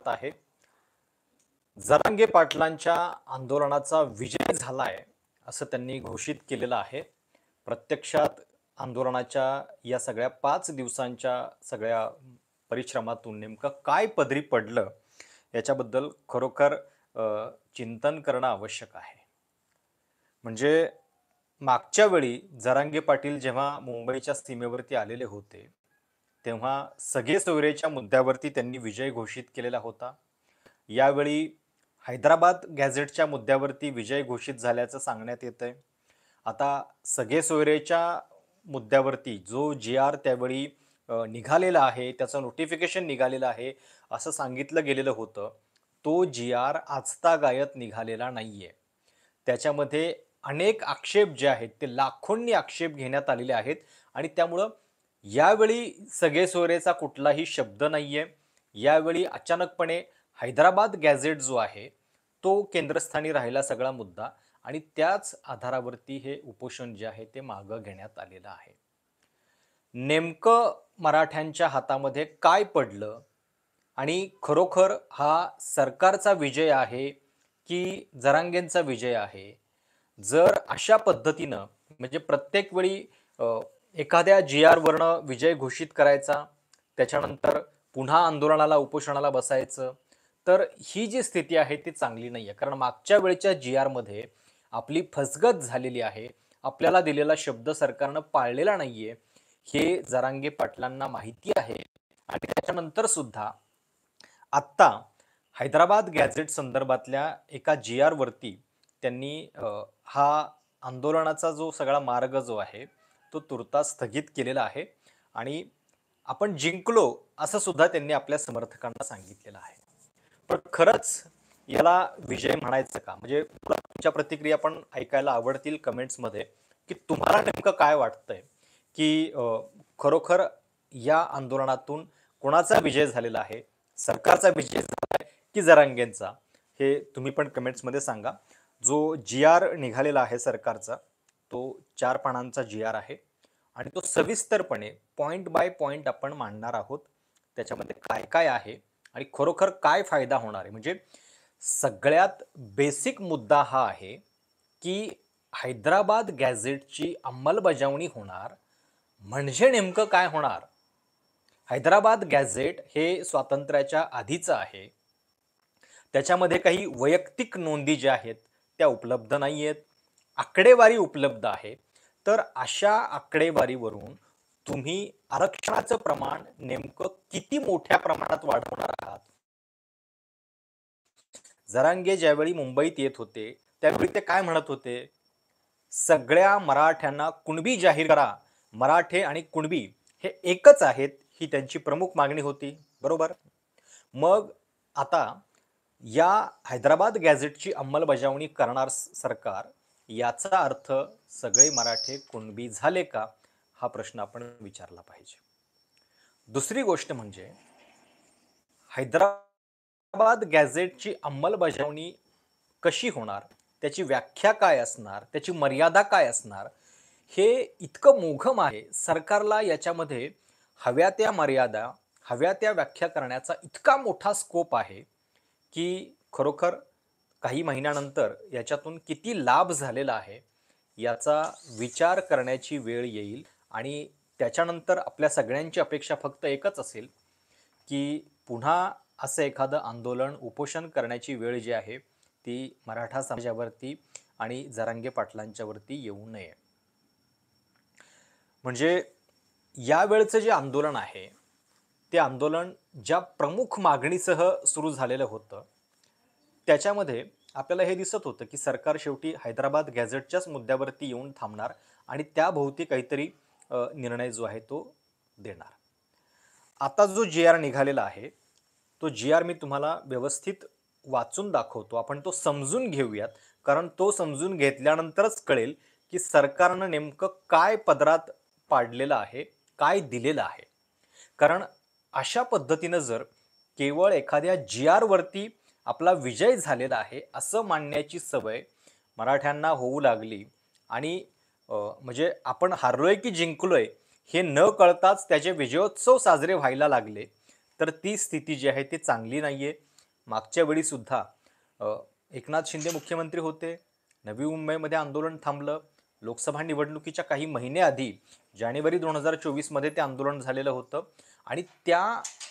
आहे. जरांगे पाटलांच्या आंदोलनाचा विजय झालाय असं त्यांनी घोषित केलेलं आहे. प्रत्यक्षात आंदोलनाच्या या सगळ्या 5 दिवसांच्या सगळ्या परिश्रमातून नेमकं काय पदरी पडलं याच्याबद्दल खरोखर चिंतन करणं आवश्यक आहे. म्हणजे मागच्या वेळी जरांगे पाटील जेव्हा मुंबईच्या सीमेवरती आलेले होते, तेव्हा सगळे सोयरेच्या मुद्द्यावरती त्यांनी विजय घोषित केलेला होता. यावेळी हैदराबाद गॅझेटच्या मुद्द्यावरती विजय घोषित झाल्याचं सांगण्यात येतंय. आता सगळे सोयरेच्या मुद्द्यावरती जो जी-आर त्यावेळी निघालेला आहे, त्याचं नोटिफिकेशन निघालेलं आहे, असं सांगितलं गेलेलं होतं. तो जी-आर आजतागायत निघालेला नाहीये. त्याच्यामध्ये अनेक आक्षेप जे आहेत ते लाखोंनी आक्षेप घेण्यात आलेले आहेत आणि त्यामुळं यावेळी सगळे सोयरेचा कुठलाही शब्द नाहीये. यावेळी अचानकपणे हैदराबाद गॅझेट जो आहे तो केंद्रस्थानी राहिला सगळा मुद्दा आणि त्याच आधारावरती हे उपोषण जे आहे ते मागं घेण्यात आलेलं आहे. नेमकं मराठ्यांच्या हातामध्ये काय पडलं आणि खरोखर हा सरकारचा विजय आहे की जरांगेंचा विजय आहे? जर अशा पद्धतीनं म्हणजे प्रत्येक वेळी एखाद्या जी-आर वरनं विजय घोषित करायचा, त्याच्यानंतर पुन्हा आंदोलनाला उपोषणाला बसायचं, तर ही जी स्थिती आहे ती चांगली नाहीये. कारण मागच्या वेळच्या जी-आर मध्ये आपली फसगत झालेली आहे. आपल्याला दिलेला शब्द सरकारनं पाळलेला नाहीये. हे जरांगे पाटलांना माहिती आहे आणि त्याच्यानंतर सुद्धा आत्ता हैदराबाद गॅझेट संदर्भातल्या एका जी-आर वरती त्यांनी हा आंदोलनाचा जो सगळा मार्ग जो आहे तो तुर्तास स्थगित केलेला आहे आणि आपण जिंकलो असं सुद्धा त्यांनी आपल्या समर्थकांना सांगितलेलं आहे. पण खरंच याला विजय म्हणायचं का? म्हणजे तुमच्या प्रतिक्रिया पण ऐकायला आवडतील कमेंट्समध्ये की तुम्हाला नेमकं काय वाटतंय की खरोखर या आंदोलनातून कोणाचा विजय झालेला आहे? सरकारचा विजय झालाय की जरांगेंचा? हे तुम्ही पण कमेंट्समध्ये सांगा. जो जी-आर निघालेला आहे सरकारचा तो 4 पानांचा जी-आर आहे आणि तो सविस्तरपणे पॉइंट बाय पॉइंट आपण मांडणार आहोत. त्याच्यामध्ये काय काय आहे आणि खरोखर काय फायदा होणार आहे. म्हणजे सगळ्यात बेसिक मुद्दा हा आहे की हैदराबाद गॅझेटची अंमलबजावणी होणार म्हणजे नेमकं काय होणार? हैदराबाद गॅझेट हे स्वातंत्र्याच्या आधीचं आहे. त्याच्यामध्ये काही वैयक्तिक नोंदी ज्या आहेत त्या उपलब्ध नाहीयेत. आकडेवारी उपलब्ध आहे. तर अशा आकडेवारीवरून तुम्ही आरक्षणाचं प्रमाण नेमकं किती मोठ्या प्रमाणात वाढवणार आहात? जरांगे ज्यावेळी मुंबईत येत होते त्यावेळी ते काय म्हणत होते? सगळ्या मराठ्यांना कुणबी जाहीर करा. मराठे आणि कुणबी हे एकच आहेत ही त्यांची प्रमुख मागणी होती. बरोबर? मग आता या हैदराबाद गॅझेटची अंमलबजावणी करणार सरकार, याचा अर्थ सगळे मराठे कुणबी झाले का? हा प्रश्न आपण विचारला पाहिजे. दुसरी गोष्ट म्हणजे हैदराबाद गॅझेटची अंमलबजावणी कशी होणार? त्याची व्याख्या काय असणार? त्याची मर्यादा काय असणार? हे इतकं मोघम आहे. सरकारला याच्यामध्ये हव्या त्या मर्यादा, हव्या त्या व्याख्या करण्याचा इतका मोठा स्कोप आहे की खरोखर काही महिन्यानंतर याच्यातून किती लाभ झालेला आहे याचा विचार करण्याची वेळ येईल आणि त्याच्यानंतर आपल्या सगळ्यांची अपेक्षा फक्त एकच असेल की पुन्हा असं एखादं आंदोलन उपोषण करण्याची वेळ जी आहे ती मराठा समाजावरती आणि जरांगे पाटलांच्यावरती येऊ नये. म्हणजे यावेळचं जे आंदोलन आहे ते आंदोलन ज्या प्रमुख मागणीसह सुरू झालेलं होतं त्याच्यामध्ये आपल्याला हे दिसत होतं की सरकार शेवटी हैदराबाद गॅझेटच्याच मुद्द्यावरती येऊन थांबणार आणि त्याभोवती काहीतरी निर्णय जो आहे तो देणार. आता जो जी-आर निघालेला आहे तो जी-आर मी तुम्हाला व्यवस्थित वाचून दाखवतो. आपण तो समजून घेऊयात कारण तो समजून घेतल्यानंतरच कळेल की सरकारनं नेमकं काय पदरात पाडलेलं आहे, काय दिलेलं आहे. कारण अशा पद्धतीनं जर केवळ एखाद्या जी-आर वरती आपला विजय झालेला आहे असं मानण्याची सवय मराठ्यांना होऊ लागली आणि म्हणजे आपण हारलोय की जिंकलोय हे न कळताच त्याचे विजयोत्सव साजरे व्हायला लागले, तर ती स्थिती जी आहे ती चांगली नाहीये. मागच्या वेळी सुद्धा एकनाथ शिंदे मुख्यमंत्री होते, नवी मुंबईमध्ये आंदोलन थांबलं. लोकसभा निवडणुकीच्या काही महिने आधी जानेवारी 2024 मध्ये ते आंदोलन झालेलं होतं आणि त्या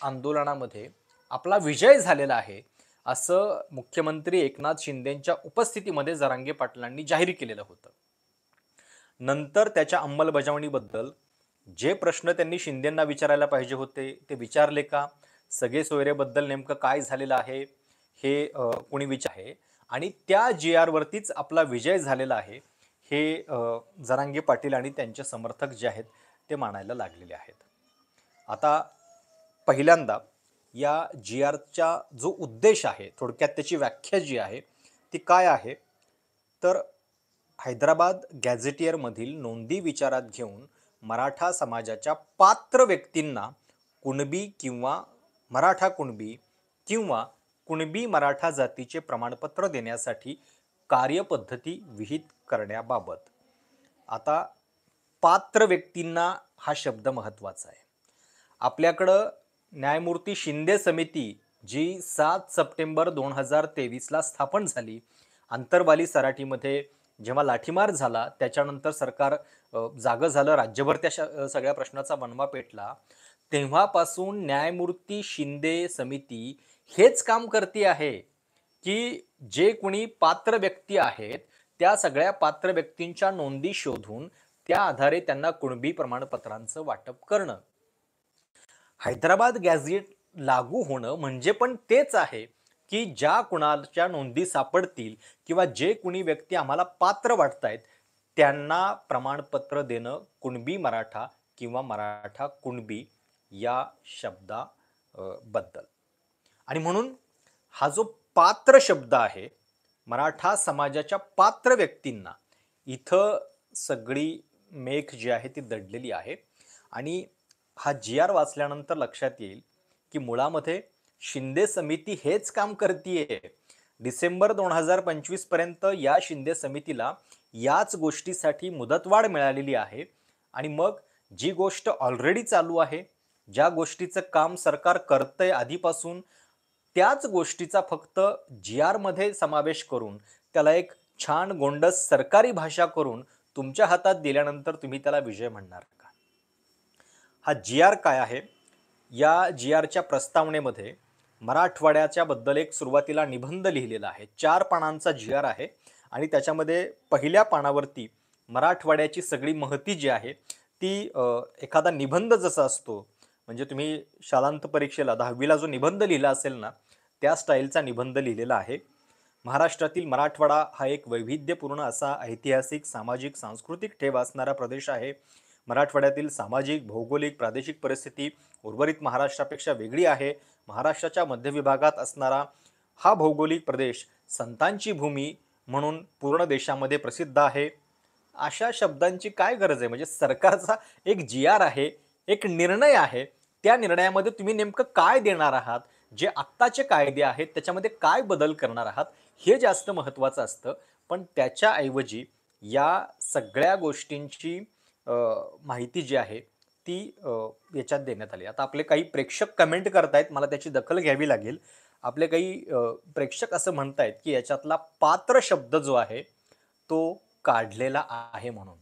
आंदोलनामध्ये आपला विजय झालेला आहे असं मुख्यमंत्री एकनाथ शिंदेंच्या उपस्थितीमध्ये जरांगे पाटलांनी जाहीर केलेलं होतं. नंतर त्याच्या अंमलबजावणीबद्दल जे प्रश्न त्यांनी शिंदेंना विचारायला पाहिजे होते ते विचारले का? सगळे सोयरेबद्दल नेमकं काय झालेलं आहे हे कोणी विचार आणि त्या GR वरतीच आपला विजय झालेला आहे हे जरांगे पाटील आणि त्यांचे समर्थक जे आहेत ते मानायला लागलेले आहेत. आता पहिल्यांदा या GRचा जो उद्देश आहे, थोडक्यात त्याची व्याख्या जी आहे ती काय आहे, तर हैदराबाद गॅझेटियर मधील नोंदी विचारात घेऊन मराठा समाजाच्या पात्र व्यक्तींना कुणबी किंवा मराठा कुणबी किंवा कुणबी मराठा जातीचे प्रमाणपत्र देण्यासाठी कार्यपद्धती विहित करण्याबाबत. आता पात्र व्यक्तींना हा शब्द महत्त्वाचा आहे. आपल्याकडं न्यायमूर्ती शिंदे समिती जी 7 सप्टेंबर 2023 ला स्थापन झाली, अंतरवाली सराटीमध्ये जेव्हा लाठीमार झाला त्याच्यानंतर सरकार जागं झालं, राज्यभर त्या सगळ्या प्रश्नाचा बनवा पेटला, तेव्हापासून न्यायमूर्ती शिंदे समिती हेच काम करते आहे की जे कोणी पात्र व्यक्ती आहेत त्या सगळ्या पात्र व्यक्तींच्या नोंदी शोधून त्या आधारे त्यांना कुणबी प्रमाणपत्रांचं वाटप करणं. हैदराबाद गॅझेट लागू होणं म्हणजे पण तेच आहे की ज्या कुणाच्या नोंदी सापडतील किंवा जे कुणी व्यक्ती आम्हाला पात्र वाटतायत त्यांना प्रमाणपत्र देणं कुणबी मराठा किंवा मराठा कुणबी या शब्दा बद्दल. आणि म्हणून हा जो पात्र शब्द आहे, मराठा समाजाच्या पात्र व्यक्तींना इथं सगळी मेख जी आहे ती दडलेली आहे. आणि हा GR वाचल्यानंतर लक्षात येईल की मुळामध्ये शिंदे समिती हेच काम करतीये. डिसेंबर 2025 पर्यंत या शिंदे समितीला याच गोष्टीसाठी मुदतवाढ मिळालेली आहे आणि मग जी गोष्ट ऑलरेडी चालू आहे, ज्या गोष्टीचं काम सरकार करतंय आधीपासून, त्याच गोष्टीचा फक्त GR मध्ये समावेश करून त्याला एक छान गोंडस सरकारी भाषा करून तुमच्या हातात दिल्यानंतर तुम्ही त्याला विजय म्हणणार का? हा GR काय आहे? या GRच्या प्रस्तावनेमध्ये मराठवाड्याच्या बद्दल एक सुरुवातीला निबंध लिहिलेला आहे. 4 पानांचा GR आहे आणि त्याच्यामध्ये पहिल्या पानावरती मराठवाड्याची सगळी महती जी आहे ती एखादा निबंध जसा असतो, म्हणजे तुम्ही शालांत परीक्षेला 10वीला जो निबंध लिहिला असेल ना त्या स्टाईलचा निबंध लिहिलेला आहे. महाराष्ट्रातील मराठवाडा हा एक वैविध्यपूर्ण असा ऐतिहासिक, सामाजिक, सांस्कृतिक ठेवा असणारा प्रदेश आहे. मराठवाड्यातील सामाजिक, भौगोलिक, प्रादेशिक परिस्थिती उर्वरित महाराष्ट्रापेक्षा वेगळी आहे. महाराष्ट्राच्या मध्य विभागात असणारा हा भौगोलिक प्रदेश संतांची भूमी म्हणून पूर्ण देशामध्ये प्रसिद्ध आहे. अशा शब्दांची काय गरज आहे? म्हणजे सरकारचा एक GR आहे, एक निर्णय आहे, त्या निर्णयामध्ये तुम्ही नेमकं काय देणार आहात, जे आत्ताचे कायदे आहेत त्याच्यामध्ये काय बदल करणार आहात हे जास्त महत्त्वाचं असतं. पण त्याच्याऐवजी या सगळ्या गोष्टींची माहिती जी आहे ती याच्यात देण्यात आली. आता आपले काही प्रेक्षक कमेंट करतायत, मला त्याची दखल घ्यावी लागेल. आपले काही प्रेक्षक असं म्हणतायत की याच्यातला पात्र शब्द जो आहे तो काढलेला आहे म्हणून.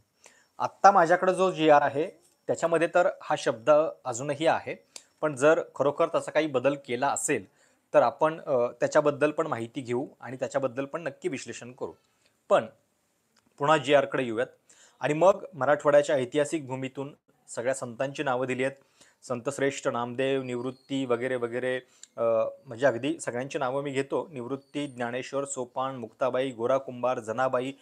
आत्ता माझ्याकडे जो GR आहे त्याच्यामध्ये तर हा शब्द अजूनही आहे, पण जर खरोखर तसा काही बदल केला असेल तर आपण त्याच्याबद्दल पण माहिती घेऊ आणि त्याच्याबद्दल पण नक्की विश्लेषण करू. पण पुन्हा GR कडे येऊयात. आणि मग मराठवाड्याच्या ऐतिहासिक भूमीतून सगळ्या संतांची नावं दिली आहेत. संतश्रेष्ठ नामदेव, निवृत्ती वगैरे वगैरे, म्हणजे अगदी सगळ्यांची नावं मी घेतो. निवृत्ती, ज्ञानेश्वर, सोपान, मुक्ताबाई, गोरा कुंभार, जनाबाई,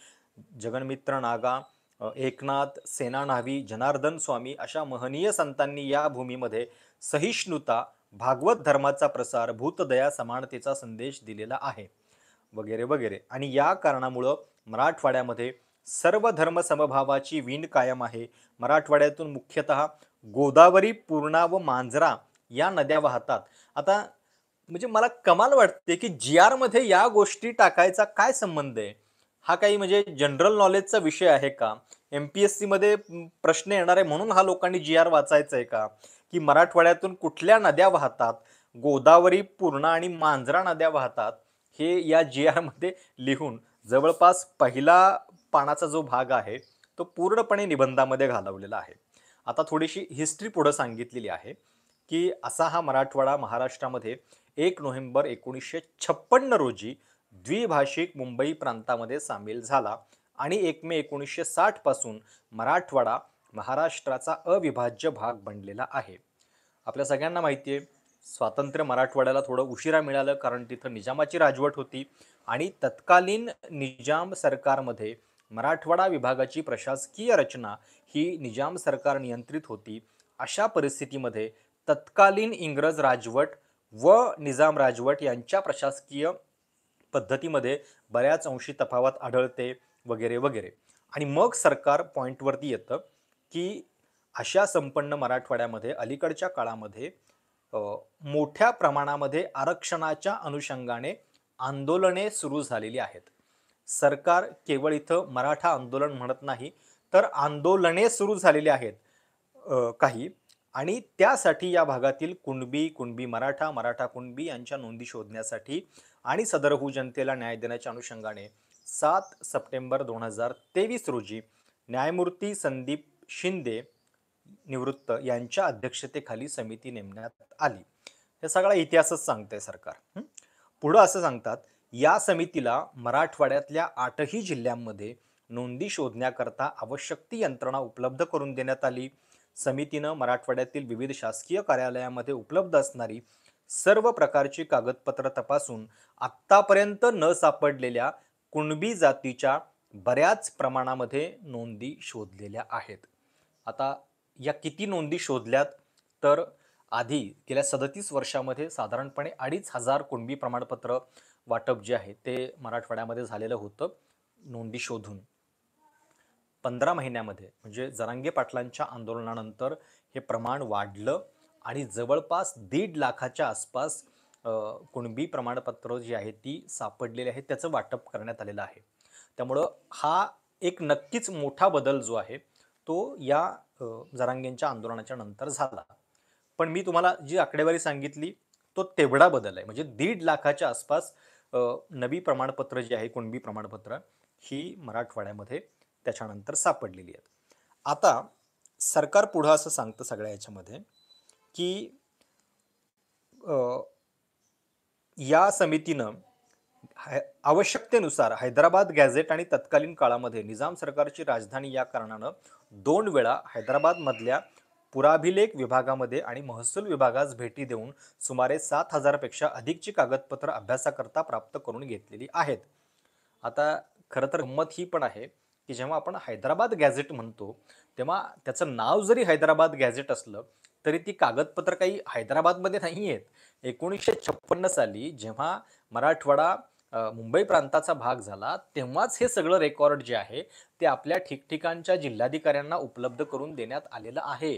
जगन्मित्र नागा, एकनाथ, सेना न्हावी, जनार्दन स्वामी अशा महनीय संतांनी या भूमीमध्ये सहिष्णुता, भागवत धर्माचा प्रसार, भूतदया, समानतेचा संदेश दिलेला आहे वगैरे वगैरे. आणि या कारणामुळं मराठवाड्यामध्ये सर्व धर्म समभावाची वीण कायम आहे. मराठवाड्यातून मुख्यतः गोदावरी, पूर्णा व मांजरा या नद्या वाहतात. आता म्हणजे मला कमाल वाटते की GR मध्ये या गोष्टी टाकायचा काय संबंध आहे? हा काही म्हणजे जनरल नॉलेजचा विषय आहे का? MPSC मध्ये प्रश्न येणार आहे म्हणून हा लोकांनी GR वाचायचा आहे का? की मराठवाड्यातून कुठल्या नद्या वाहतात, गोदावरी, पूर्णा आणि मांजरा नद्या वाहतात हे या GR मध्ये लिहून जवळपास पहिला पानाचा जो भाग आहे तो पूर्णपणे निबंधामध्ये घालवलेला आहे. आता थोडीशी हिस्ट्री पुढे सांगितलेली आहे की असा हा मराठवाडा महाराष्ट्रामध्ये 1 नोव्हेंबर 1956 रोजी द्विभाषिक मुंबई प्रांतामध्ये सामील झाला आणि 1 मे 1960 पासून मराठवाडा महाराष्ट्राचा अविभाज्य भाग बनलेला आहे. आपल्या सगळ्यांना माहिती आहे स्वातंत्र्य मराठवाड्याला थोडं उशिरा मिळालं कारण तिथं निजामाची राजवट होती आणि तत्कालीन निजाम सरकारमध्ये मराठवाडा विभागाची प्रशासकीय रचना ही निजाम सरकार नियंत्रित होती. अशा परिस्थितीमध्ये तत्कालीन इंग्रज राजवट व निजाम राजवट यांच्या प्रशासकीय पद्धतीमध्ये बऱ्याच अंशी तफावत आढळते वगैरे वगैरे. आणि मग सरकार पॉइंटवरती येतं की अशा संपन्न मराठवाड्यामध्ये अलीकडच्या काळामध्ये मोठ्या प्रमाणामध्ये आरक्षणाच्या अनुषंगाने आंदोलने सुरू झालेली आहेत. सरकार केवळ इथं मराठा आंदोलन म्हणत नाही तर आंदोलने सुरू झालेली आहेत काही. आणि त्यासाठी या भागातील कुणबी मराठा, मराठा कुणबी यांच्या नोंदी शोधण्यासाठी आणि सदरहू जनतेला न्याय देण्याच्या अनुषंगाने 7 सप्टेंबर 2023 रोजी न्यायमूर्ती संदीप शिंदे निवृत्त यांच्या अध्यक्षतेखाली समिती नेमण्यात आली. हे सगळा इतिहासच सांगते सरकार. पुढे असं सांगतात या समितीला मराठवाड्यातल्या 8ही जिल्ह्यांमध्ये नोंदी शोधण्याकरता आवश्यक ती यंत्रणा उपलब्ध करून देण्यात आली. समितीनं मराठवाड्यातील विविध शासकीय कार्यालयामध्ये उपलब्ध असणारी सर्व प्रकारची कागदपत्र तपासून आत्तापर्यंत न सापडलेल्या कुणबी जातीच्या बऱ्याच प्रमाणामध्ये नोंदी शोधलेल्या आहेत. आता या किती नोंदी शोधल्यात तर आधी गेल्या 37 वर्षामध्ये साधारणपणे 2500 कुणबी प्रमाणपत्र वाटप जे आहे ते मराठवाड्यामध्ये झालेलं होतं. नोंदी शोधून 15 महिन्यामध्ये म्हणजे जरांगे पाटलांच्या आंदोलनानंतर हे प्रमाण वाढलं आणि जवळपास 1.5 लाखाच्या आसपास कुणबी प्रमाणपत्र जी आहेत ती सापडलेली आहेत त्याचं वाटप करण्यात आलेलं आहे. त्यामुळं हा एक नक्कीच मोठा बदल जो आहे तो या जरांगेंच्या आंदोलनाच्या नंतर झाला. पण मी तुम्हाला जी आकडेवारी सांगितली तो तेवढा बदल आहे. म्हणजे 1.5 लाखाच्या आसपास नवी प्रमाणपत्र जी आहे कुणबी प्रमाणपत्र ही मराठवाड्यामध्ये त्याच्यानंतर सापडलेली आहेत. आता सरकार पुढं असं सांगतं सगळ्या याच्यामध्ये की या समितीनं आवश्यकतेनुसार हैदराबाद गॅझेट आणि तत्कालीन काळामध्ये निजाम सरकारची राजधानी या कारणानं 2 वेळा हैदराबाद मधल्या पुराभिलेख विभागामध्ये आणि महसूल विभागास भेटी देऊन सुमारे 7000 पेक्षा अधिकची कागदपत्र अभ्यासाकरता प्राप्त करून घेतलेली आहेत. आता खरं तर गंमत ही पण आहे की जेव्हा आपण हैदराबाद गॅझेट म्हणतो तेव्हा त्याचं नाव जरी हैदराबाद गॅझेट असलं तरी ती कागदपत्र काही हैदराबादमध्ये नाही आहेत. 1956 साली जेव्हा मराठवाडा मुंबई प्रांताचा भाग झाला तेव्हाच हे सगळं रेकॉर्ड जे आहे ते आपल्या ठिकठिकाणच्या जिल्हाधिकाऱ्यांना उपलब्ध करून देण्यात आलेलं आहे.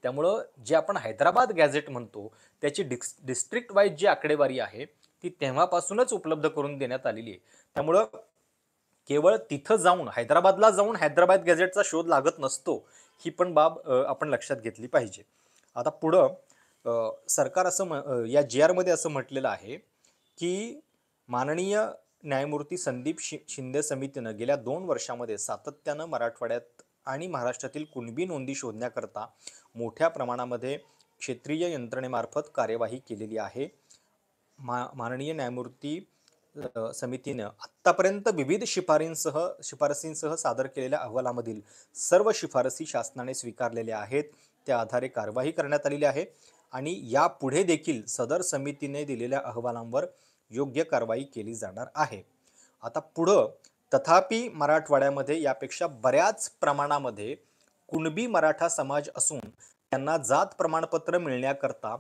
त्यामुळं जे आपण हैदराबाद गॅझेट म्हणतो त्याची डिस्ट्रिक्ट वाईज जी आकडेवारी आहे ती तेव्हापासूनच उपलब्ध करून देण्यात आलेली आहे. त्यामुळं केवळ तिथं जाऊन हैदराबादला जाऊन हैदराबाद गॅझेटचा शोध लागत नसतो ही पण बाब आपण लक्षात घेतली पाहिजे. आता पुढं सरकार असं या GR मध्ये असं म्हटलेलं आहे की माननीय न्यायमूर्ती संदीप शिंदे समितीनं गेल्या 2 वर्षामध्ये सातत्यानं मराठवाड्यात आणि महाराष्ट्रातील कुणबी नोंदी शोधण्याकरता मोठ्या प्रमाणामध्ये क्षेत्रीय यंत्रणेमार्फत कार्यवाही केलेली आहे. माननीय न्यायमूर्ती समितीनं आत्तापर्यंत विविध शिफारसींसह सादर केलेल्या अहवालामधील सर्व शिफारसी शासनाने स्वीकारलेल्या आहेत. त्या आधारे कारवाई करण्यात आलेली आहे आणि यापुढे देखील सदर समितीने दिलेल्या अहवालांवर योग्य कारवाई केली जाणार आहे. आता पुढं तथापि मराठवाड्यामध्ये यापेक्षा बऱ्याच प्रमाणामध्ये कुणबी मराठा समाज असून त्यांना जात प्रमाणपत्र मिळण्याकरता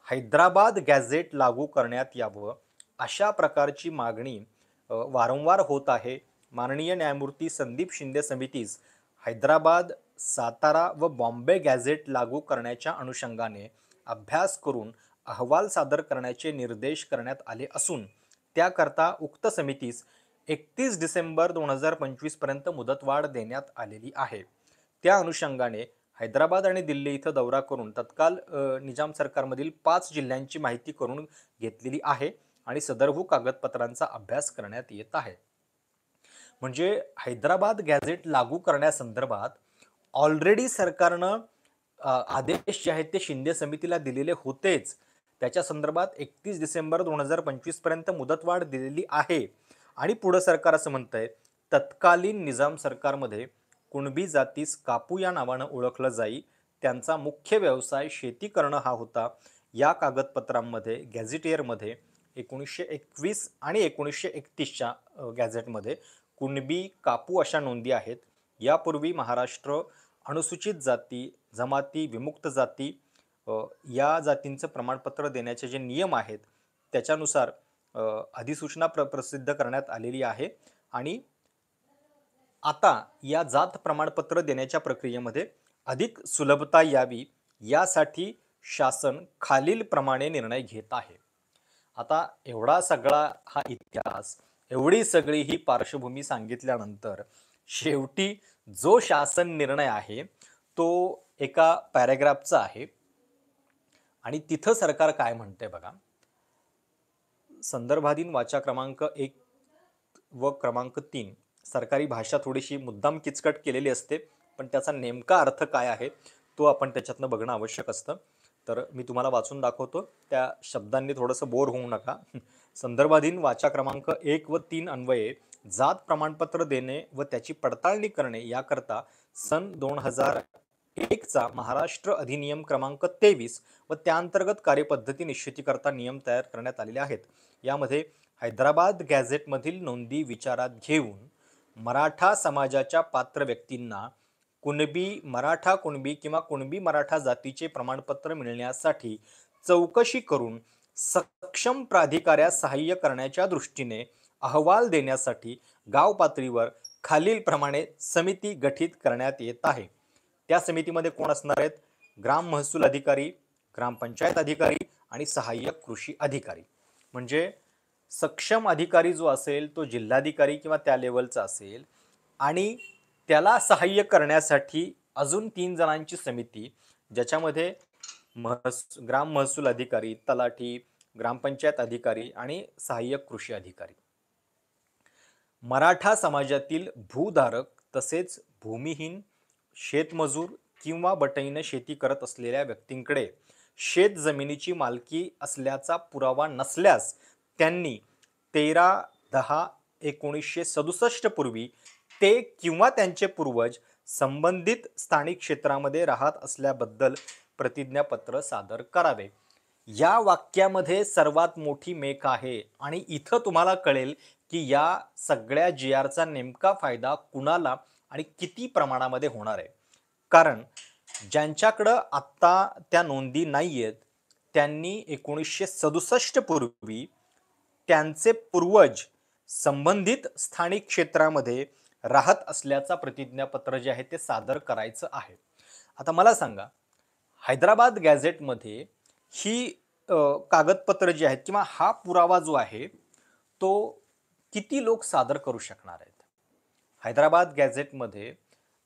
हैदराबाद गॅझेट लागू करण्यात यावं अशा प्रकारची मागणी वारंवार होत आहे. माननीय न्यायमूर्ती संदीप शिंदे समितीस हैदराबाद, सातारा व बॉम्बे गॅझेट लागू करण्याच्या अनुषंगाने अभ्यास करून अहवाल सादर करण्याचे निर्देश करण्यात आले असून त्याकरता उक्त समितीस 31 डिसेंबर 2025 पर्यंत मुदतवाढ देण्यात आलेली आहे. त्या अनुषंगाने हैदराबाद आणि दिल्ली इथं दौरा करून तत्काल निजाम सरकारमधील 5 जिल्ह्यांची माहिती करून घेतलेली आहे आणि सदरहू कागदपत्रांचा अभ्यास करण्यात येत आहे. म्हणजे हैदराबाद गॅझेट लागू करण्यासंदर्भात ऑलरेडी सरकारनं आदेश जे आहेत ते शिंदे समितीला दिलेले होतेच. त्याच्या संदर्भात 31 डिसेंबर 2025 पर्यंत मुदतवाढ दिलेली आहे आणि पुढे सरकार असं म्हणतंय, तत्कालीन निजाम सरकारमध्ये कुणबी जातीस कापू या नावानं ओळखलं जाई. त्यांचा मुख्य व्यवसाय शेती करणं हा होता. या कागदपत्रांमध्ये गॅझेटियरमध्ये 1921 आणि 1931च्या गॅझेटमध्ये कुणबी कापू अशा नोंदी आहेत. यापूर्वी महाराष्ट्र अनुसूचित जाती, जमाती, विमुक्त जाती या जातींचं प्रमाणपत्र देण्याचे जे नियम आहेत त्याच्यानुसार अधिसूचना प्रसिद्ध करण्यात आलेली आहे आणि आता या जात प्रमाणपत्र देण्याच्या प्रक्रियेमध्ये अधिक सुलभता यावी यासाठी शासन खालील प्रमाणे निर्णय घेत आहे. आता एवढा सगळा हा इतिहास, एवढी सगळी ही पार्श्वभूमी सांगितल्यानंतर शेवटी जो शासन निर्णय आहे तो एका पॅराग्राफचा आहे आणि तिथं सरकार काय म्हणते बघा. संदर्भाधीन वाचा क्रमांक 1 व क्रमांक 3 सरकारी भाषा थोडीशी मुद्दाम किचकट केलेली असते, पण त्याचा नेमका अर्थ काय आहे तो आपण त्याच्यातनं बघणं आवश्यक असतं. तर मी तुम्हाला वाचून दाखवतो, त्या शब्दांनी थोडंसं बोर होऊ नका. संदर्भाधीन वाचा क्रमांक 1 व 3 अन्वये जात प्रमाणपत्र देणे व त्याची पडताळणी करणे याकरता सन 2001चा महाराष्ट्र अधिनियम क्रमांक 23 व त्याअंतर्गत कार्यपद्धती निश्चितीकरता नियम तयार करण्यात आलेले आहेत. यामध्ये हैदराबाद गॅझेटमधील नोंदी विचारात घेऊन मराठा समाजाच्या पात्र व्यक्तींना कुणबी, मराठा कुणबी किंवा कुणबी मराठा जातीचे प्रमाणपत्र मिळण्यासाठी चौकशी करून सक्षम प्राधिकाऱ्यास सहाय्य करण्याच्या दृष्टीने अहवाल देण्यासाठी गाव पातळीवर खालीलप्रमाणे समिती गठीत करण्यात येत आहे. त्या समितीमध्ये कोण असणार आहेत? ग्राम महसूल अधिकारी, ग्रामपंचायत अधिकारी आणि सहाय्यक कृषी अधिकारी. म्हणजे सक्षम अधिकारी जो असेल तो जिल्हाधिकारी किंवा त्या लेवलचा असेल आणि त्याला सहाय्य करण्यासाठी अजून 3 जणांची समिती, ज्याच्यामध्ये ग्राम महसूल अधिकारी, तलाठी, ग्रामपंचायत अधिकारी आणि सहाय्यक कृषी अधिकारी. मराठा समाजातील भूधारक तसेच भूमिहीन, शेतमजूर किंवा बटईने शेती करत असलेल्या व्यक्तींकडे शेत जमिनीची मालकी असल्याचा पुरावा नसल्यास त्यांनी 13/10/1967 पूर्वी ते किंवा त्यांचे पूर्वज संबंधित स्थानिक क्षेत्रामध्ये राहत असल्याबद्दल प्रतिज्ञापत्र सादर करावे. या वाक्यामध्ये सर्वात मोठी मेक आहे आणि इथं तुम्हाला कळेल की या सगळ्या GRचा नेमका फायदा कुणाला आणि किती प्रमाणामध्ये होणार आहे. कारण ज्यांच्याकडं आत्ता त्या नोंदी नाही आहेत त्यांनी 1967 पूर्वी त्यांचे पूर्वज संबंधित स्थानिक क्षेत्रामध्ये राहत असल्याचा प्रतिज्ञापत्र जे आहे ते सादर करायचं आहे. आता मला सांगा, हैदराबाद गॅझेटमध्ये ही कागदपत्र जी आहेत किंवा हा पुरावा जो आहे तो किती लोक सादर करू शकणार आहेत? हैदराबाद गॅझेटमध्ये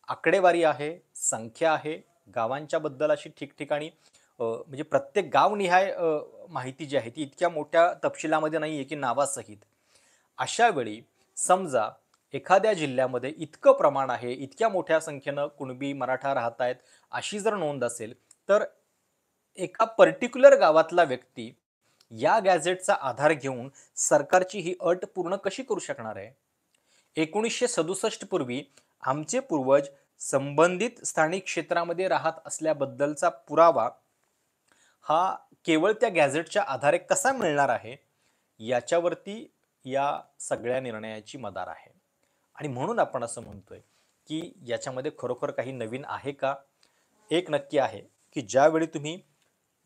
आकडेवारी आहे, संख्या आहे, गावांच्या बद्दल अशी ठिकठिकाणी म्हणजे प्रत्येक गावनिहाय माहिती जी आहे ती इतक्या मोठ्या तपशिलामध्ये नाही आहे की नावासहित. अशा वेळी समजा एखाद्या जिल्ह्यामध्ये इतकं प्रमाण आहे, इतक्या मोठ्या संख्येनं कुणबी मराठा राहत आहेत अशी जर नोंद असेल तर एका पर्टिक्युलर गावातला व्यक्ती या गॅझेटचा आधार घेऊन सरकारची ही अट पूर्ण कशी करू शकणार आहे? 1967 पूर्वी आमचे पूर्वज संबंधित स्थानिक क्षेत्रामध्ये राहत असल्याबद्दलचा पुरावा हा केवळ त्या गॅझेटच्या आधारे कसा मिळणार आहे याच्यावरती या सगळ्या निर्णयाची मदार आहे. आणि म्हणून आपण असं म्हणतोय की याच्यामध्ये खरोखर काही नवीन आहे का? एक नक्की आहे की ज्यावेळी तुम्ही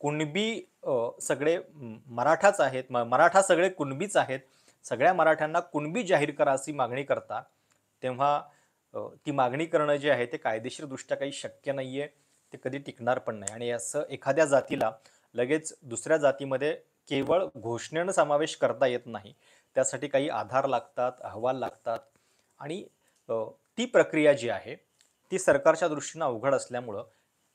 कुणबी सगळे मराठाच आहेत, मराठा सगळे कुणबीच आहेत, सगळ्या मराठ्यांना कुणबी जाहीर करा अशी मागणी करता, तेव्हा ती मागणी करणं जे आहे ते कायदेशीरदृष्ट्या काही शक्य नाहीये, ते कधी टिकणार पण नाही. आणि असं एखाद्या जातीला लगेच दुसऱ्या जातीमध्ये केवळ घोषणेनं समावेश करता येत नाही. त्यासाठी काही आधार लागतात, अहवाल लागतात आणि ती प्रक्रिया जी आहे ती सरकारच्या दृष्टीनं अवघड असल्यामुळं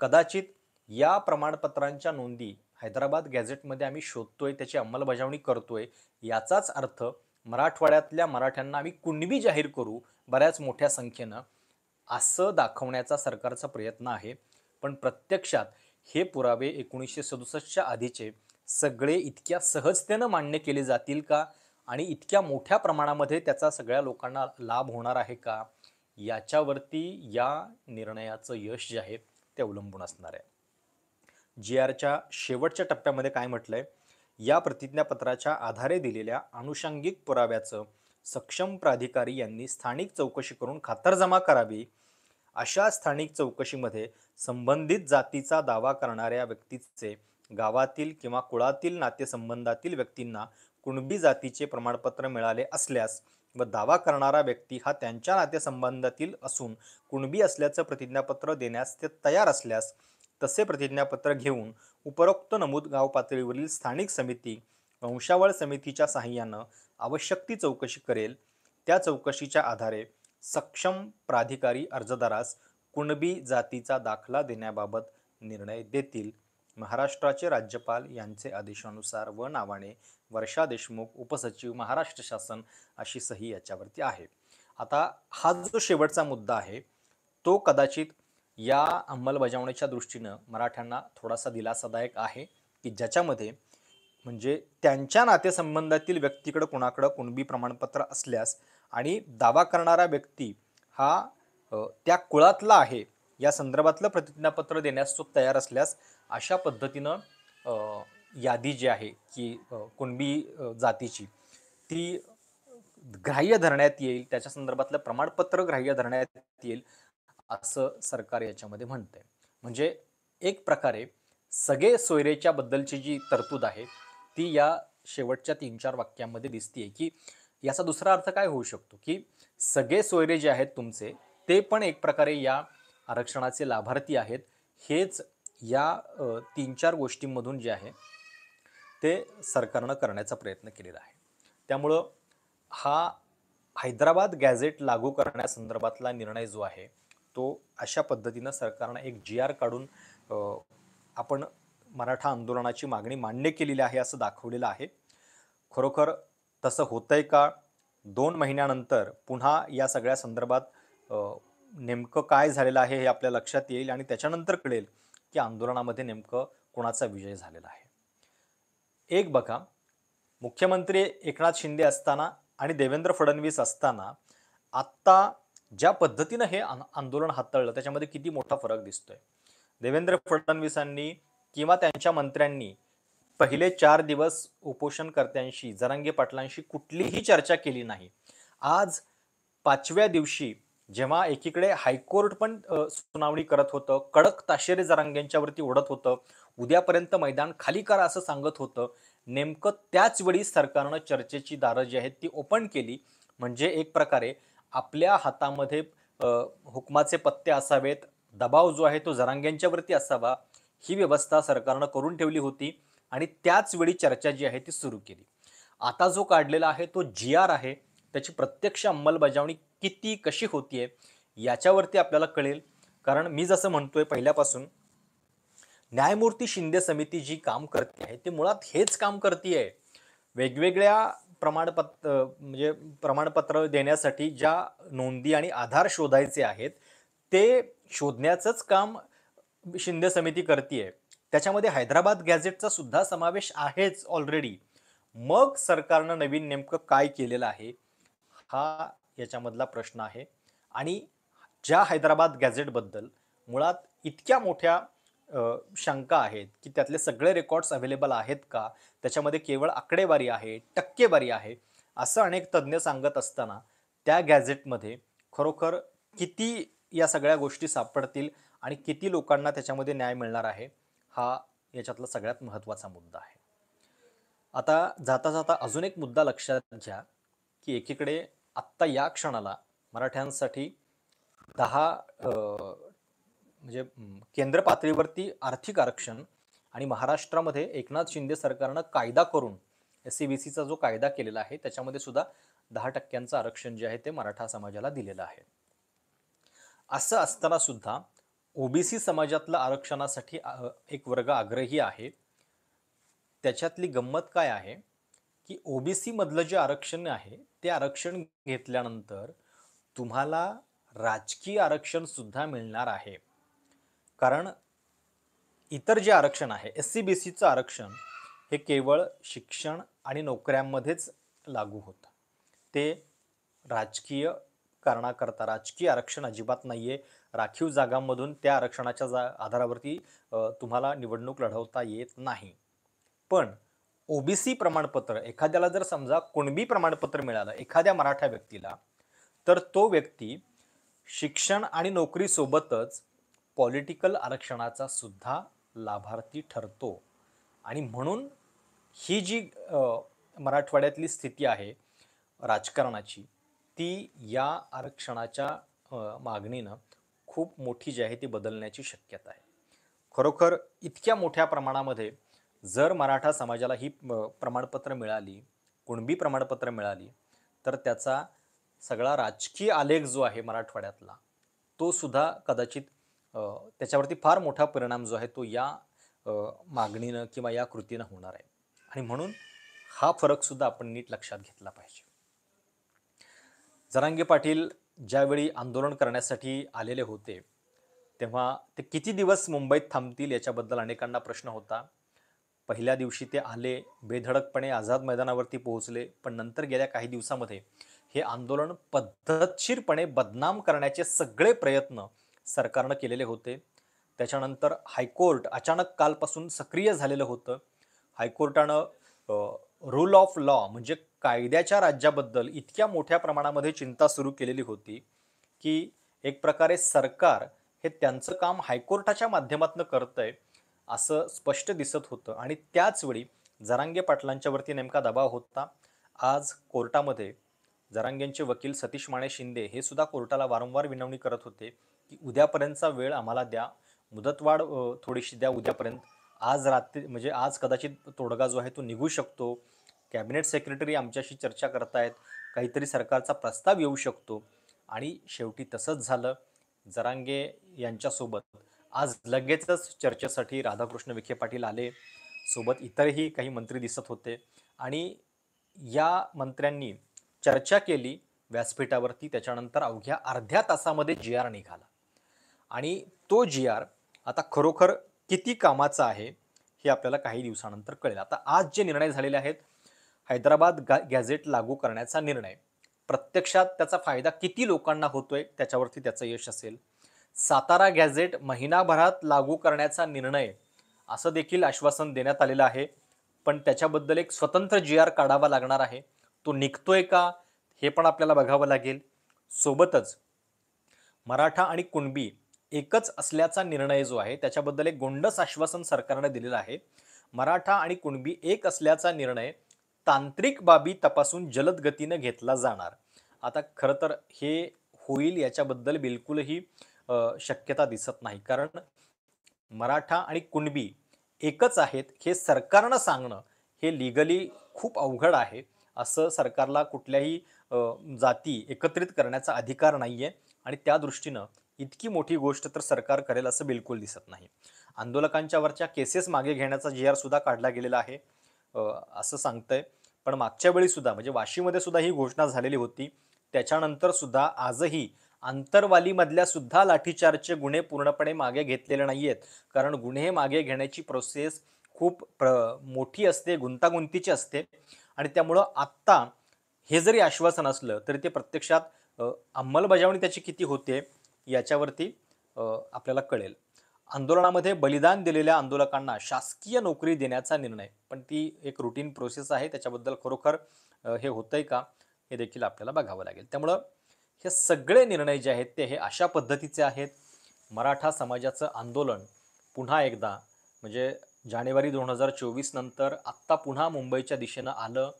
कदाचित या प्रमाणपत्रांच्या नोंदी हैदराबाद गॅझेटमध्ये आम्ही शोधतोय, त्याची अंमलबजावणी करतोय, याचाच अर्थ मराठवाड्यातल्या मराठ्यांना आम्ही कुणबी जाहीर करू बऱ्याच मोठ्या संख्येनं, असं दाखवण्याचा सरकारचा प्रयत्न आहे. पण प्रत्यक्षात हे पुरावे 1967च्या आधीचे सगळे इतक्या सहजतेनं मान्य केले जातील का? आणि इतक्या मोठ्या प्रमाणामध्ये त्याचा सगळ्या लोकांना लाभ होणार आहे का? याच्यावरती या निर्णयाचं यश जे आहे ते अवलंबून असणार आहे. जी-आरच्या शेवटच्या टप्प्यामध्ये काय म्हटलंय? या प्रतिज्ञापत्राच्या आधारे दिलेल्या आनुषंगिक पुराव्याचं सक्षम प्राधिकारी यांनी स्थानिक चौकशी करून खातरजमा करावी. अशा स्थानिक चौकशीमध्ये संबंधित जातीचा दावा करणाऱ्या व्यक्तीचे गावातील किंवा कुळातील नातेसंबंधातील व्यक्तींना कुणबी जातीचे प्रमाणपत्र मिळाले असल्यास व दावा करणारा व्यक्ती हा त्यांच्या नातेसंबंधातील असून कुणबी असल्याचं प्रतिज्ञापत्र देण्यास ते तयार असल्यास तसे प्रतिज्ञापत्र घेऊन उपरोक्त नमूद गाव पातळीवरील स्थानिक समिती वंशावळ समितीच्या साहाय्यानं आवश्यक ती चौकशी करेल. त्या चौकशीच्या आधारे सक्षम प्राधिकारी अर्जदारास कुणबी जातीचा दाखला देण्याबाबत निर्णय देतील. महाराष्ट्राचे राज्यपाल यांचे आदेशानुसार व नावाने वर्षा देशमुख, उपसचिव, महाराष्ट्र शासन अशी सही याच्यावरती आहे. आता हा जो शेवटचा मुद्दा आहे तो कदाचित या अंमलबजावणीच्या दृष्टीनं मराठ्यांना थोडासा दिलासादायक आहे, की ज्याच्यामध्ये म्हणजे त्यांच्या नातेसंबंधातील व्यक्तीकडे कोणाकडे कुणबी प्रमाणपत्र असल्यास आणि दावा करणारा व्यक्ती हा त्या कुळातला आहे या संदर्भातलं प्रतिज्ञापत्र देण्यास तो तयार असल्यास अशा पद्धतीनं यादी जी आहे की कुणबी जातीची ती ग्राह्य धरण्यात येईल, त्याच्या संदर्भातलं प्रमाणपत्र ग्राह्य धरण्यात येईल असं सरकार याच्यामध्ये म्हणतंय. म्हणजे एक प्रकारे सगळे सोयरेच्या बद्दलची जी तरतूद आहे ती या शेवटच्या 3-4 वाक्यांमध्ये दिसतीये, की याचा दुसरा अर्थ काय होऊ शकतो, की सगळे सोयरे जे आहेत तुमचे ते पण एक प्रकारे या आरक्षणाचे लाभार्थी आहेत. हेच या 3-4 गोष्टींमधून जे आहे ते सरकारनं करण्याचा प्रयत्न केलेला आहे. त्यामुळं हा हैदराबाद गॅझेट लागू करण्यासंदर्भातला निर्णय जो आहे तो अशा पद्धतीनं सरकारनं एक जी-आर काढून आपण मराठा आंदोलनाची मागणी मान्य केलेली आहे असं दाखवलेलं आहे. खरोखर तसं होतंय का? 2 महिन्यानंतर पुन्हा या सगळ्या संदर्भात नेमकं काय झालेलं आहे हे आपल्या लक्षात येईल आणि त्याच्यानंतर कळेल की आंदोलनामध्ये नेमकं कोणाचा विजय झालेला आहे. एक बघा, मुख्यमंत्री एकनाथ शिंदे असताना आणि देवेंद्र फडणवीस असताना आत्ता ज्या पद्धतीनं हे आंदोलन हाताळलं त्याच्यामध्ये किती मोठा फरक दिसतोय. देवेंद्र फडणवीसांनी किंवा त्यांच्या मंत्र्यांनी पहिले 4 दिवस उपोषणकर्त्यांशी, जरांगे पाटलांशी कुठलीही चर्चा केली नाही. आज 5व्या दिवशी जेव्हा एकीकडे हायकोर्ट पण सुनावणी करत होतं, कडक ताशेरे जरांगेंच्यावरती ओढत होतं, उद्यापर्यंत मैदान खाली करा असं सांगत होतं, नेमकं त्याच वेळी सरकारनं चर्चेची दारं जी आहेत ती ओपन केली. म्हणजे एक प्रकारे आपल्या हातामध्ये हुकमाचे पत्ते असावेत, दबाव जो आहे तो जरांगेंच्यावरती असावा, ही व्यवस्था सरकारनं करून ठेवली होती आणि त्याच वेळी चर्चा जी आहे ती सुरू केली. आता जो काढलेला आहे तो जी-आर आहे, त्याची प्रत्यक्ष अंमलबजावणी किती कशी होतीये याच्यावरती आपल्याला कळेल. कारण मी जसं म्हणतोय पहिल्यापासून, न्यायमूर्ती शिंदे समिती जी काम करते आहे ते मुळात हेच काम करते. वेगवेगळ्या प्रमाणपत्र देण्यासाठी ज्या नोंदी आणि आधार शोधायचे आहेत ते शोधण्याचंच काम शिंदे समिती करते. त्याच्यामध्ये हैदराबाद गॅझेटचा सुद्धा समावेश आहेच ऑलरेडी. मग सरकारनं नवीन नेमकं काय केलेलं आहे हा याच्यामधला प्रश्न आहे. आणि ज्या हैदराबाद गॅझेटबद्दल मुळात इतक्या मोठ्या शंका आहेत की त्यातले सगळे रेकॉर्ड्स अवेलेबल आहेत का, त्याच्यामध्ये केवळ आकडेवारी आहे, टक्केवारी आहे असं अनेक तज्ज्ञ सांगत असताना त्या गॅझेटमध्ये खरोखर किती या सगळ्या गोष्टी सापडतील आणि किती लोकांना त्याच्यामध्ये न्याय मिळणार आहे हा याच्यातला सगळ्यात महत्त्वाचा मुद्दा आहे. आता जाता जाता अजून एक मुद्दा लक्षात घ्या की एकीकडे आत्ता या क्षणाला मराठ्यांसाठी 10 म्हणजे केंद्र पातळीवरती आर्थिक आरक्षण आणि महाराष्ट्रामध्ये एकनाथ शिंदे सरकारनं कायदा करून SC-BCचा जो कायदा केलेला आहे त्याच्यामध्ये सुद्धा 10% आरक्षण जे आहे ते मराठा समाजाला दिलेलं आहे. असं असताना सुद्धा ओबीसी समाजातला आरक्षणासाठी एक वर्ग आग्रही आहे. त्याच्यातली गंमत काय आहे, की ओबीसी मधलं जे आरक्षण आहे, ते आरक्षण घेतल्यानंतर तुम्हाला राजकीय आरक्षण सुद्धा मिळणार आहे. कारण इतर जे आरक्षण आहे, एस-सी-बी-सीचं आरक्षण हे केवळ शिक्षण आणि नोकऱ्यांमध्येच लागू होतं. ते राजकीय कारणाकरता राजकीय आरक्षण अजिबात नाहीये. राखीव जागांमधून त्या आरक्षणाच्या आधारावरती तुम्हाला निवडणूक लढवता येत नाही. पण ओबीसी प्रमाणपत्र एखाद्याला जर समजा कुणबी प्रमाणपत्र मिळालं एखाद्या मराठा व्यक्तीला, तर तो व्यक्ती शिक्षण आणि नोकरीसोबतच पॉलिटिकल आरक्षणाचा सुद्धा लाभार्थी ठरतो. आणि म्हणून ही जी मराठवाड्यातली स्थिती आहे राजकारणाची, ती या आरक्षणाच्या मागणीनं खूप मोठी जी आहे ती बदलण्याची शक्यता आहे. खरोखर इतक्या मोठ्या प्रमाणामध्ये जर मराठा समाजाला ही प्रमाणपत्र मिळाली, कुणबी प्रमाणपत्र मिळाली, तर त्याचा सगळा राजकीय आलेख जो आहे मराठवाड्यातला, तो सुद्धा कदाचित त्याच्यावरती फार मोठा परिणाम जो आहे तो या मागणीनं किंवा या कृतीनं होणार आहे. आणि म्हणून हा फरक सुद्धा आपण नीट लक्षात घेतला पाहिजे. जरांगे पाटील ज्यावेळी आंदोलन करण्यासाठी आलेले होते, तेव्हा ते किती दिवस मुंबईत थांबतील याच्याबद्दल अनेकांना प्रश्न होता. पहिल्या दिवशी ते आले, बेधडकपणे आझाद मैदानावरती पोहोचले, पण नंतर गेल्या काही दिवसामध्ये हे आंदोलन पद्धतशीरपणे बदनाम करण्याचे सगळे प्रयत्न सरकारनं केलेले होते. त्याच्यानंतर हायकोर्ट अचानक कालपासून सक्रिय झालेलं होतं. हायकोर्टानं रूल ऑफ लॉ म्हणजे कायद्याच्या राज्याबद्दल इतक्या मोठ्या प्रमाणामध्ये चिंता सुरू केलेली होती, की एक प्रकारे सरकार हे त्यांचं काम हायकोर्टाच्या माध्यमातून करतंय असं स्पष्ट दिसत होतं. आणि त्याच वेळी जरांगे पाटलांच्यावरती नेमका दबाव होता. आज कोर्टामध्ये जरांगेंचे वकील सतीश माने शिंदे हे सुद्धा कोर्टाला वारंवार विनवणी करत होते, की उद्यापर्यंतचा वेळ आम्हाला द्या, मुदतवाढ थोडीशी द्या उद्यापर्यंत. आज रात्री म्हणजे आज कदाचित तोडगा जो आहे तो निघू शकतो. कॅबिनेट सेक्रेटरी आमच्याशी चर्चा करतायत, काहीतरी सरकारचा प्रस्ताव येऊ शकतो. आणि शेवटी तसंच झालं. जरांगे यांच्यासोबत आज लगेचच चर्चेसाठी राधाकृष्ण विखे पाटील आले. सोबत इतरही काही मंत्री दिसत होते आणि या मंत्र्यांनी चर्चा केली व्यासपीठावरती. त्याच्यानंतर अवघ्या अर्ध्या तासामध्ये जी-आर निघाला आणि तो जी-आर आता खरोखर किती कामाचा आहे हे आपल्याला काही दिवसानंतर कळेल. आता आज जे निर्णय झालेले आहेत, हैदराबाद गॅझेट लागू करण्याचा निर्णय, प्रत्यक्षात त्याचा फायदा किती लोकांना होतोय त्याच्यावरती त्याचं यश असेल. सातारा गॅझेट महिनाभरात लागू करण्याचा निर्णय असं देखील आश्वासन देण्यात आलेलं आहे, पण त्याच्याबद्दल एक स्वतंत्र जी-आर काढावा लागणार आहे. तो निघतोय का हे पण आपल्याला बघावं लागेल. सोबतच मराठा आणि कुणबी एकच असल्याचा निर्णय जो आहे त्याच्याबद्दल एक गोंडस आश्वासन सरकारनं दिलेलं आहे. मराठा आणि कुणबी एक असल्याचा निर्णय तांत्रिक बाबी तपासून जलद गतीनं घेतला जाणार. आता खरं तर हे होईल याच्याबद्दल बिलकुलही शक्यता दिसत नाही. कारण मराठा आणि कुणबी एकच आहेत हे सरकारनं सांगणं हे लीगली खूप अवघड आहे. असं सरकारला कुठल्याही जाती एकत्रित करण्याचा अधिकार नाहीये आणि त्या दृष्टीनं इतकी मोठी गोष्ट तर सरकार करेल असं बिलकुल दिसत नाही. आंदोलकांच्या वरच्या केसेस मागे घेण्याचा जी-आर सुद्धा काढला गेलेला आहे असं सांगतंय. पण मागच्या वेळी सुद्धा म्हणजे वाशीमध्ये सुद्धा ही घोषणा झालेली होती. त्याच्यानंतर सुद्धा आजही आंतरवालीमधल्या सुद्धा लाठीचार्जचे गुन्हे पूर्णपणे मागे घेतलेले नाहीयेत. कारण गुन्हे मागे घेण्याची प्रोसेस खूप मोठी असते, गुंतागुंतीची असते आणि त्यामुळं आत्ता हे जरी आश्वासन असलं तरी ते प्रत्यक्षात अंमलबजावणी त्याची किती होते याच्यावरती आपल्याला कळेल. आंदोलनामध्ये बलिदान दिलेल्या आंदोलकांना शासकीय नोकरी देण्याचा निर्णय, पण ती एक रुटीन प्रोसेस आहे. त्याच्याबद्दल खरोखर हे होतंय का हे देखील आपल्याला बघावं लागेल. त्यामुळं हे सगळे निर्णय जे आहेत ते हे अशा पद्धतीचे आहेत. मराठा समाजाचं आंदोलन पुन्हा एकदा म्हणजे जानेवारी 2024 नंतर आत्ता पुन्हा मुंबईच्या दिशेनं आलं.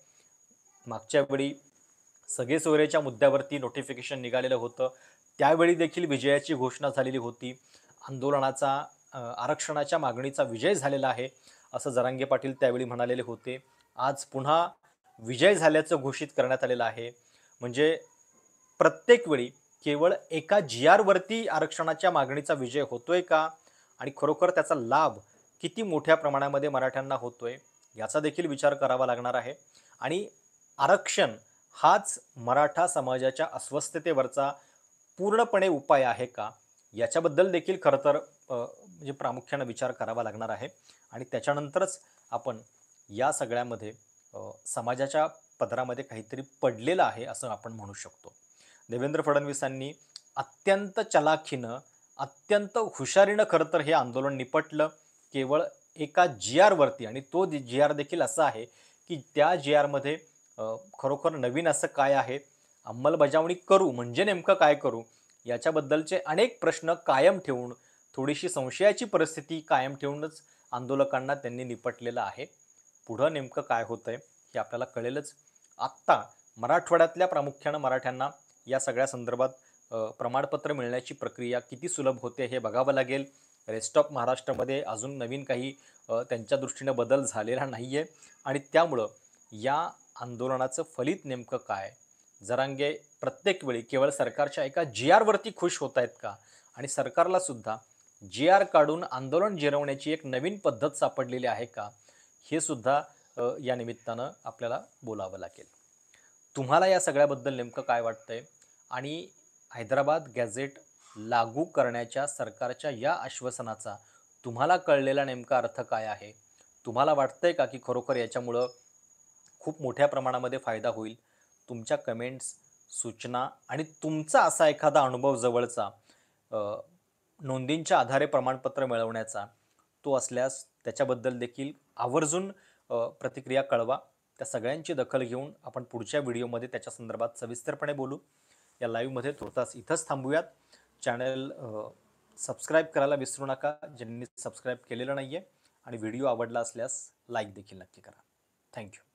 मागच्या वेळी सगळे सोयरेच्या मुद्द्यावरती नोटिफिकेशन निघालेलं होतं. त्यावेळी देखील विजयाची घोषणा झालेली होती. आंदोलनाचा आरक्षणाच्या मागणीचा विजय झालेला आहे असं जरांगे पाटील त्यावेळी म्हणालेले होते. आज पुन्हा विजय झाल्याचं घोषित करण्यात आलेलं आहे. म्हणजे प्रत्येक वेळी केवळ एका जी-आर वरती आरक्षणाच्या मागणीचा विजय होतोय का? आणि खरोखर त्याचा लाभ किती मोठ्या प्रमाणामध्ये मराठ्यांना होतोय? याचा देखील विचार करावा लागणार आहे. आणि आरक्षण हाच मराठा समाजाच्या अस्वस्थतेवरचा पूर्णपणे उपाय आहे का? याच्याबद्दल देखील खरं तर म्हणजे प्रामुख्याने विचार करावा लागणार आहे. आणि त्याच्यानंतरच आपण या सगळ्यामध्ये समाजाच्या पदरामध्ये काहीतरी पडलेलं आहे असं आपण म्हणू शकतो. देवेंद्र फडणवीसांनी अत्यंत चलाखीनं, अत्यंत हुशारीनं खरं तर हे आंदोलन निपटलं. केवळ एका जी-आर वरती, आणि तो जी-आर देखील असा आहे, की त्या जी-आरमध्ये खरोखर नवीन असं काय आहे? अंमलबजावणी करू म्हणजे नेमकं काय करू? याच्याबद्दलचे अनेक प्रश्न कायम ठेवून, थोडीशी संशयाची परिस्थिती कायम ठेवूनच आंदोलकांना त्यांनी निपटलेलं आहे. पुढं नेमकं काय होतंय हे आपल्याला कळेलच. आत्ता मराठवाड्यातल्या प्रामुख्यानं मराठ्यांना या सगळ्या संदर्भात प्रमाणपत्र मिळण्याची प्रक्रिया किती सुलभ होते हे बघावं लागेल. रेस्ट ऑफ महाराष्ट्रामध्ये अजून नवीन काही त्यांच्या दृष्टीनं बदल झालेला नाहीये आणि त्यामुळं या आंदोलनाचं फलित नेमकं काय? जरांगे प्रत्येक वेळी केवळ सरकारच्या एका जी-आर वरती खुश होतायत का? आणि सरकारला सुद्धा जी-आर काढून आंदोलन जिरवण्याची एक नवीन पद्धत सापडलेली आहे का? हे सुद्धा या निमित्तानं आपल्याला बोलावं लागेल. तुम्हाला या सगळ्याबद्दल नेमकं काय वाटतंय? आणि हैदराबाद गॅझेट लागू करण्याच्या सरकारच्या या आश्वासनाचा तुम्हाला कळलेला नेमका अर्थ काय आहे? तुम्हाला वाटतंय का की खरोखर याच्यामुळं खूप मोठ्या प्रमाणामध्ये फायदा होईल? तुमच्या कमेंट्स, सूचना आणि तुमचा असा एखादा अनुभव जवळचा अ, नोंदींच्या आधारे प्रमाणपत्र मिळवण्याचा, तो असल्यास त्याच्याबद्दल देखील आवर्जून प्रतिक्रिया कळवा. त्या सगळ्यांची दखल घेऊन आपण पुढच्या व्हिडिओमध्ये त्याच्या संदर्भात सविस्तरपणे बोलू. या लाईव्हमध्ये तुर्तास इथंच थांबूयात. चॅनल सबस्क्राईब करायला विसरू नका, ज्यांनी सबस्क्राईब केलेलं नाहीये, आणि व्हिडिओ आवडला असल्यास लाईक देखील नक्की करा. Thank you.